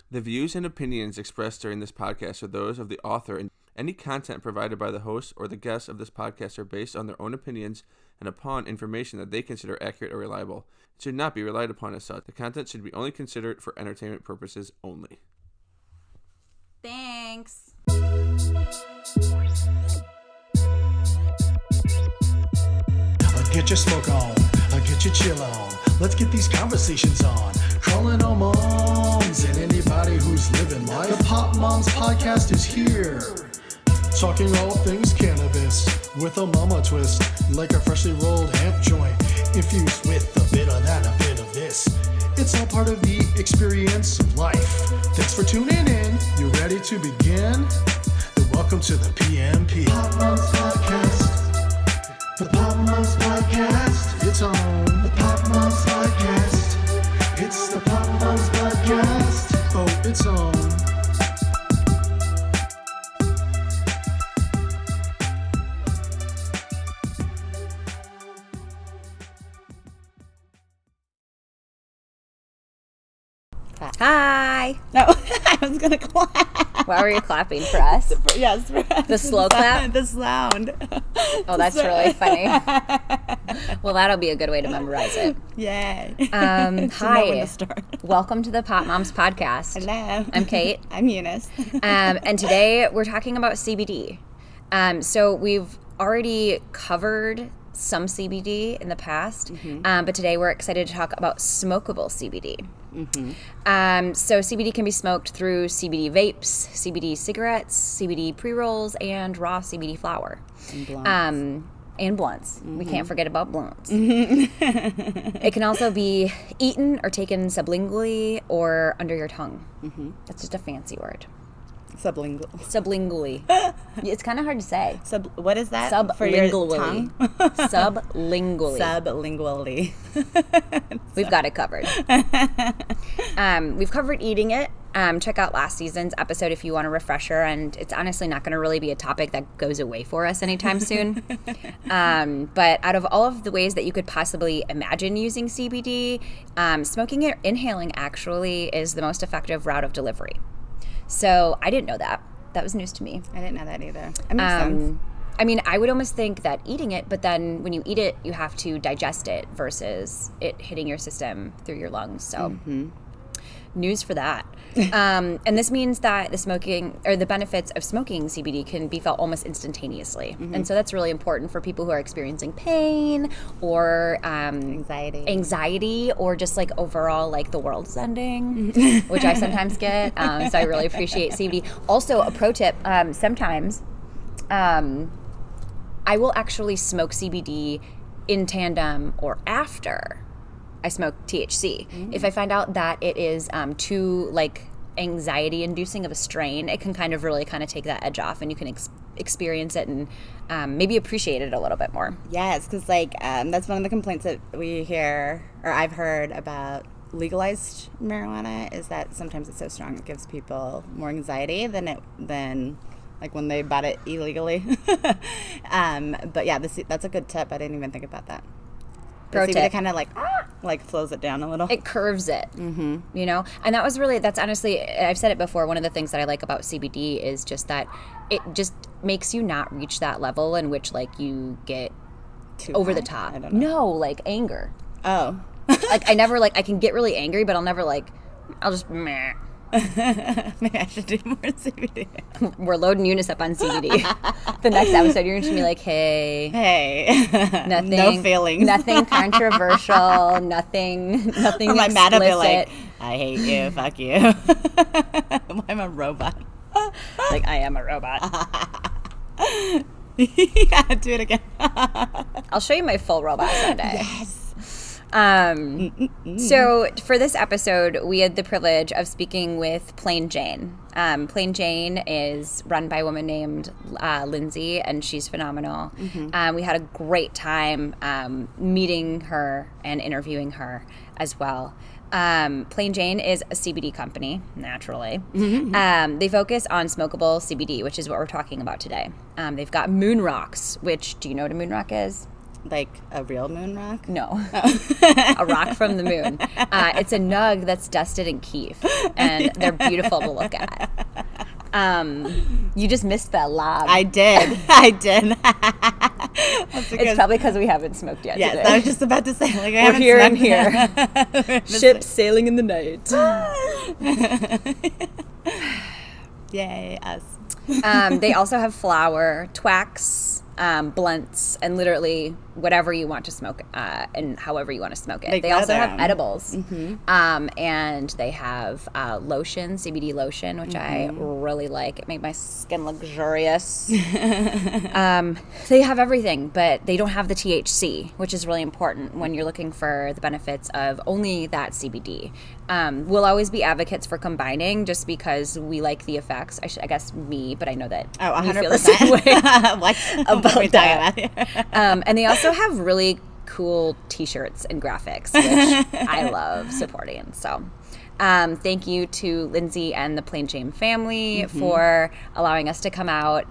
The views and opinions expressed during this podcast are those of the author, and any content provided by the host or the guests of this podcast are based on their own opinions and upon information that they consider accurate or reliable. It should not be relied upon as such. The content should be only considered for entertainment purposes only. Thanks. Get your smoke on, get your chill on. Let's get these conversations on. Calling all moms and anybody who's living life. The Pop Moms Podcast is here. Talking all things cannabis with a mama twist. Like a freshly rolled hemp joint. Infused with a bit of that, a bit of this. It's all part of the experience of life. Thanks for tuning in. You ready to begin? Then welcome to the PMP. Pop Moms Podcast. The Pop Moms Podcast, it's on. The Pop Moms Podcast, it's the Pop Moms Podcast. Oh, it's on. Hi. No, I was going to clap. Why were you clapping for us? Yes. For us. The slow clap? The sound. Oh, that's really funny. Well, that'll be a good way to memorize it. Yay. Hi. Welcome to the Pop Moms Podcast. Hello. I'm Kate. I'm Eunice. And today we're talking about CBD. So we've already covered some CBD in the past, but today we're excited to talk about smokable CBD. So CBD can be smoked through CBD vapes, CBD cigarettes, CBD pre-rolls, and raw CBD flower. And blunts. We can't forget about blunts. It can also be eaten or taken sublingually or under your tongue. That's just a fancy word. Sublingually. It's kind of hard to say. What is that? Sublingually. For your tongue? Sublingually. Sublingually. We've got it covered. We've covered eating it. Check out last season's episode if you want a refresher, and it's honestly not going to really be a topic that goes away for us anytime soon. But out of all of the ways that you could possibly imagine using CBD, smoking it or inhaling actually is the most effective route of delivery. So I didn't know that. That was news to me. I didn't know that either. That makes sense. I mean, I would almost think that eating it, but then when you eat it, you have to digest it versus it hitting your system through your lungs. So news for that. And this means that the benefits of smoking CBD can be felt almost instantaneously. And so that's really important for people who are experiencing pain or anxiety or just like overall like the world's ending, which I sometimes get. So I really appreciate CBD. Also, a pro tip, sometimes I will actually smoke CBD in tandem or after I smoke THC. If I find out that it is too like anxiety inducing of a strain, it can kind of take that edge off, and you can experience it and maybe appreciate it a little bit more. Yes, because that's one of the complaints that we hear, or I've heard about legalized marijuana, is that sometimes it's so strong it gives people more anxiety than like when they bought it illegally. But yeah, that's a good tip. I didn't even think about that. Pro tip. It kind of like slows it down a little. It curves it, you know? And that's honestly, I've said it before, one of the things that I like about CBD is just that it just makes you not reach that level in which like you get Too over high? the top. I don't know. No, like anger. Oh. Like I can get really angry, but I'll just meh. Maybe I should do more CBD. We're loading Eunice up on CBD. The next episode, you're going to be like, hey, nothing, no feelings, nothing controversial, nothing or my explicit. Matt will be like, I hate you, fuck you. I'm a robot. Like, I am a robot. Yeah, do it again. I'll show you my full robot someday. Yes. So for this episode, we had the privilege of speaking with Plain Jane. Plain Jane is run by a woman named Lindsey, and she's phenomenal. We had a great time meeting her and interviewing her as well. Plain Jane is a CBD company, naturally. They focus on smokable CBD, which is what we're talking about today. They've got moonrocks, which, do you know what a moonrock is? Like a real moon rock? No. A rock from the moon. It's a nug that's dusted in keef, and they're beautiful to look at. You just missed that lob. I did. It's probably because we haven't smoked yet today. I was just about to say, like, We're here and here. Ship sailing in the night. Yay, us. They also have flour, TWAX, blunts, and literally whatever you want to smoke and however you want to smoke it. They also have edibles. And they have lotion, CBD lotion, which I really like. It made my skin luxurious. They have everything, but they don't have the THC, which is really important when you're looking for the benefits of only that CBD. We'll always be advocates for combining just because we like the effects. I guess me, but I know that you feel the same way about that. And they also have really cool t-shirts and graphics, which I love supporting. So thank you to Lindsey and the Plain Jane family for allowing us to come out.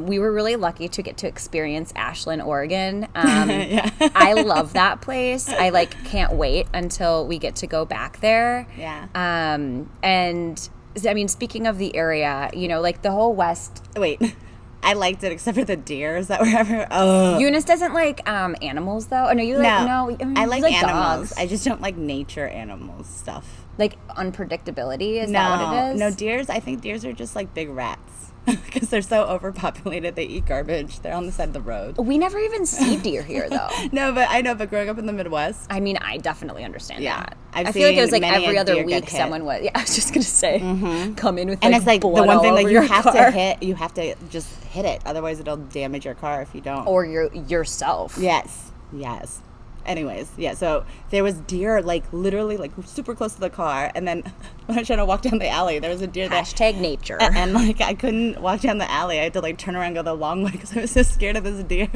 We were really lucky to get to experience Ashland, Oregon. I love that place. I can't wait until we get to go back there. And I mean, speaking of the area, the whole West. Wait. I liked it except for the deers that were everywhere. Oh. Eunice doesn't like animals, though. Oh, no, you like no. I like animals. Dogs. I just don't like nature animals stuff. Like unpredictability. Is that what it is? No, deers. I think deers are just like big rats because they're so overpopulated. They eat garbage. They're on the side of the road. We never even see deer here, though. But growing up in the Midwest. I mean, I definitely understand that. I feel like it was like every other week someone was. Yeah, I was just gonna say, come in with and it's like the one thing that you have to hit. You have to just hit it, otherwise it'll damage your car if you don't. Or yourself. Yes. Anyways, so there was deer literally super close to the car, and then when I was trying to walk down the alley, there was a deer Hashtag nature. And I couldn't walk down the alley. I had to turn around and go the long way because I was so scared of this deer.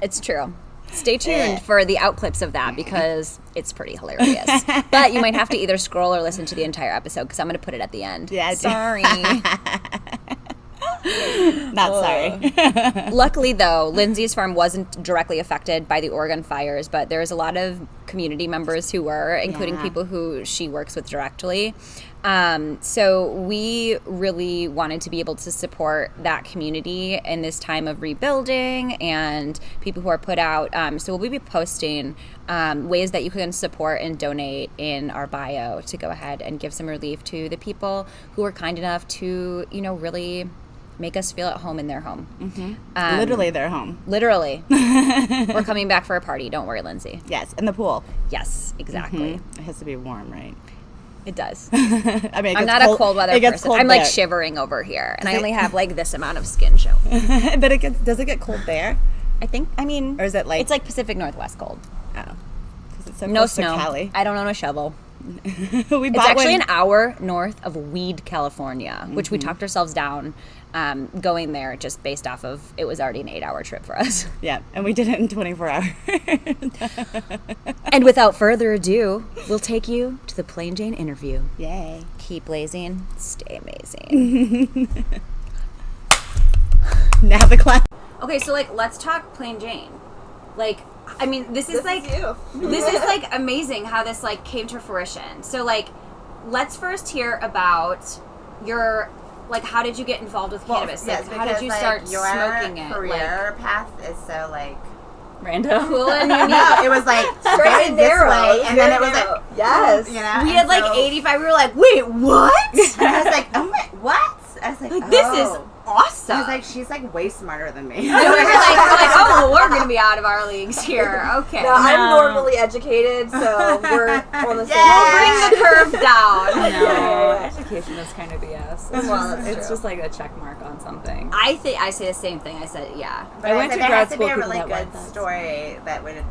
It's true. Stay tuned for the out clips of that because it's pretty hilarious. But you might have to either scroll or listen to the entire episode because I'm going to put it at the end. Yeah, sorry. Not sorry. Luckily, though, Lindsey's farm wasn't directly affected by the Oregon fires, but there's a lot of community members who were, including people who she works with directly. So we really wanted to be able to support that community in this time of rebuilding and people who are put out. So we'll be posting ways that you can support and donate in our bio to go ahead and give some relief to the people who are kind enough to, really make us feel at home in their home. Literally their home. Literally. We're coming back for a party. Don't worry, Lindsey. Yes, in the pool. Yes, exactly. It has to be warm, right? It does. I mean, I'm not a cold weather person. I'm shivering over here, and I only have this amount of skin showing. But does it get cold there? Or is it it's Pacific Northwest cold. Oh, because it's so no close snow. to Cali. I don't own a shovel. It's actually an hour north of Weed, California, which we talked ourselves down going there just based off of it was already an 8-hour trip for us. Yeah, and we did it in 24 hours. And without further ado, we'll take you to the Plain Jane interview. Yay. Keep blazing, stay amazing. Now the class. Okay, so let's talk Plain Jane. This is amazing how this came to fruition. So let's first hear about your how did you get involved with cannabis? Yes, how did you start smoking it? Your career path is so random, cool, and unique. No, it was very this way, and then it was yes. We had 85. We were wait, what? And I was oh my, what? I was this is awesome. I was she's way smarter than me. And we're we're gonna be out of our leagues here. Okay. No, I'm normally educated, so we're on the same. We'll bring the curve down. No, education is kind of BS. It's just a check mark on something. I say the same thing. I said, yeah. But I went to grad school. There has to be a really good story that would.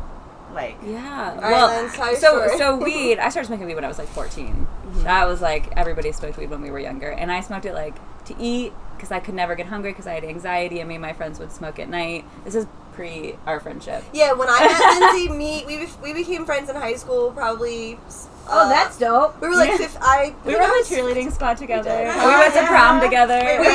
Yeah. Well, so weed. I started smoking weed when I was 14. That was everybody smoked weed when we were younger, and I smoked it to eat because I could never get hungry because I had anxiety, and me and my friends would smoke at night. This is pre our friendship. Yeah, when I met Lindsey, we became friends in high school, probably. That's dope. We were like we were on the cheerleading squad together. We went to prom together. We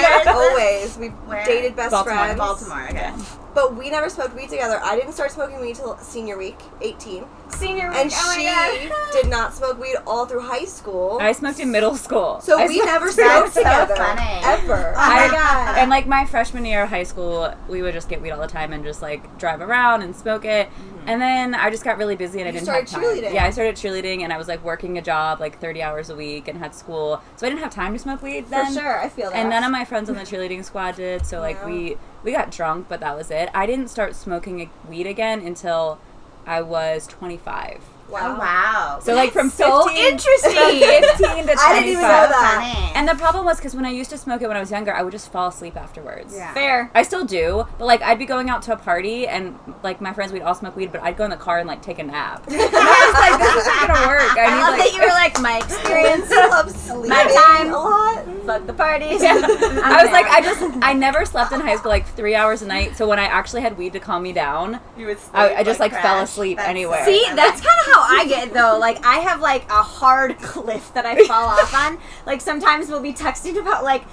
dated best friends. Baltimore, okay. But we never smoked weed together. I didn't start smoking weed till senior week, 18. Senior week, and she did not smoke weed all through high school. I smoked in middle school. So we never smoked together. Funny. Ever. Oh my God. And like my freshman year of high school, we would just get weed all the time and just like drive around and smoke it. And then I just got really busy and I didn't have time. Cheerleading. Yeah, I started cheerleading and I was like working a job like 30 hours a week and had school. So I didn't have time to smoke weed then. For sure, I feel that. And none of my friends on the cheerleading squad did. So like we got drunk, but that was it. I didn't start smoking weed again until I was 25. Wow. Oh, wow. So like from 15, so interesting. From 15 to 25. I didn't even know that. And the problem was because when I used to smoke it when I was younger, I would just fall asleep afterwards. Yeah. Fair. I still do, but like I'd be going out to a party and like my friends, we'd all smoke weed, but I'd go in the car and like take a nap. And I was like, this isn't gonna work. I love that you were like, my experience. I love sleeping My time. a lot. Fuck the parties. Yeah. I was like, I never slept in high school like 3 hours a night. So when I actually had weed to calm me down, You would sleep, I just like fell crash. asleep That's anywhere. See, that's kind of how I get though. Like I have like a hard cliff that I fall off on. Like sometimes we'll be texting about like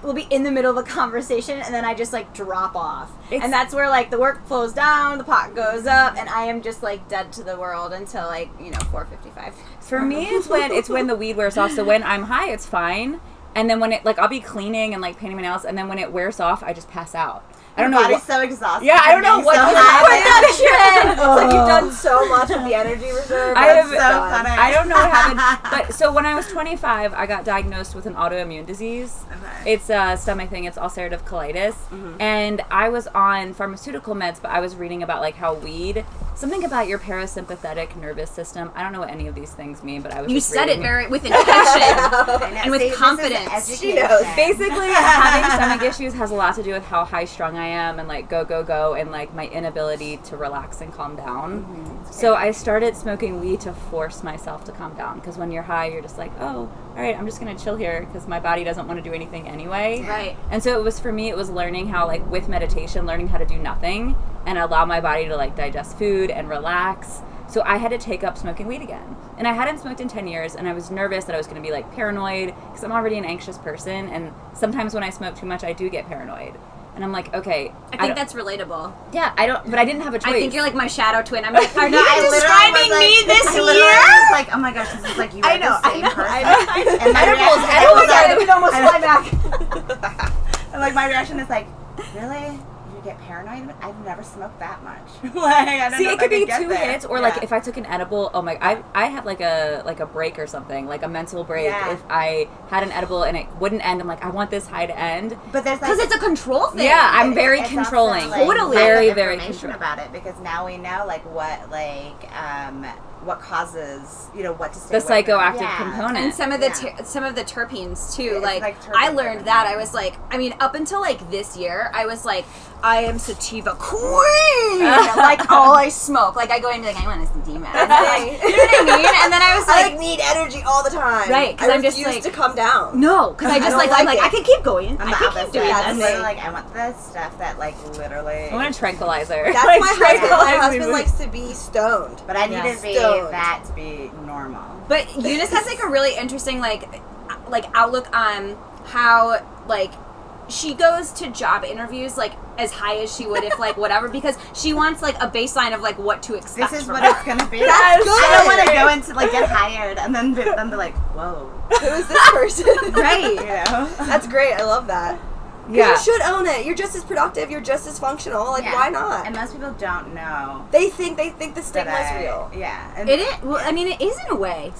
we'll be in the middle of a conversation and then I just like drop off. And that's where like the work flows down, the pot goes up, and I am just like dead to the world until like 4:55. For me, it's when the weed wears off. So when I'm high, it's fine. And then when it like I'll be cleaning and like painting my nails, and then when it wears off, I just pass out. I don't know. Body's so exhausted. Yeah, I don't know what so just It's like you've done so much of the energy reserve. That's so funny. I don't know what happened. But so when I was 25, I got diagnosed with an autoimmune disease. Okay. It's a stomach thing. It's ulcerative colitis. And I was on pharmaceutical meds, but I was reading about like how weed, something about your parasympathetic nervous system. I don't know what any of these things mean, but I was You just said reading it very with intention and with confidence. She knows. Basically, having stomach issues has a lot to do with how high strung I am and like go and like my inability to relax and calm down. So I started smoking weed to force myself to calm down, because when you're high you're just like, oh, all right, I'm just gonna chill here because my body doesn't want to do anything anyway. Right. And so it was, for me, it was learning how, like with meditation, learning how to do nothing and allow my body to like digest food and relax. So I had to take up smoking weed again. And I hadn't smoked in 10 years, and I was nervous that I was going to be like paranoid, because I'm already an anxious person, and sometimes when I smoke too much I do get paranoid. And I'm like, okay. I think that's relatable. Yeah, but I didn't have a choice. I think you're like my shadow twin. I'm like, are you I literally describing was me like- this I literally year? was like, oh my gosh, this is like you are the same person. And my Edibles, reaction edibles was are like, the- can almost fly back. and like my reaction is like, really? You get paranoid? I've never smoked that much. Like, I don't See, know it if could I be get 2 there. hits, or like if I took an edible. Oh my! I have like a break or something, like a mental break. Yeah. If I had an edible and it wouldn't end, I'm like, I want this high to end. But there's like, Because it's a control thing. Yeah, I'm very it's controlling. also, like, Totally. Very, lack of very information controlling. about it, because now we know like what causes, what to stay The away from. psychoactive Yeah. component. And some of the some of the terpenes too. It's Like, like I terpene learned terpene. that. I was like, I mean, up until like this year, I was like, I am sativa queen. Like all I smoke. Like I go into like, I want a sativa. Like, you know what I mean? And then I was I like, need energy all the time. Right, 'cause I I'm just, refuse like- to come down. no, because I just don't like, like I'm like, it. I can keep going. I'm I the can opposite. keep doing I'm this. literally like, I want the stuff that like literally. I want a tranquilizer. That's Like, my husband. My tranquilize me husband with- likes to be stoned. But I need to be Stoned. that to be normal. But Eunice has like a really interesting like outlook on how like she goes to job interviews like as high as she would if like whatever, because she wants like a baseline of like what to expect. This is from what her. it's gonna be. That's good. I don't want to go into like get hired and then be like, whoa, Who is this person? Right. That's great. I love that. Yeah. You should own it. You're just as productive. You're just as functional. Like, Yeah. why not? And most people don't know They think the that stigma's real. Yeah. And It is. Well, I mean, it is in a way.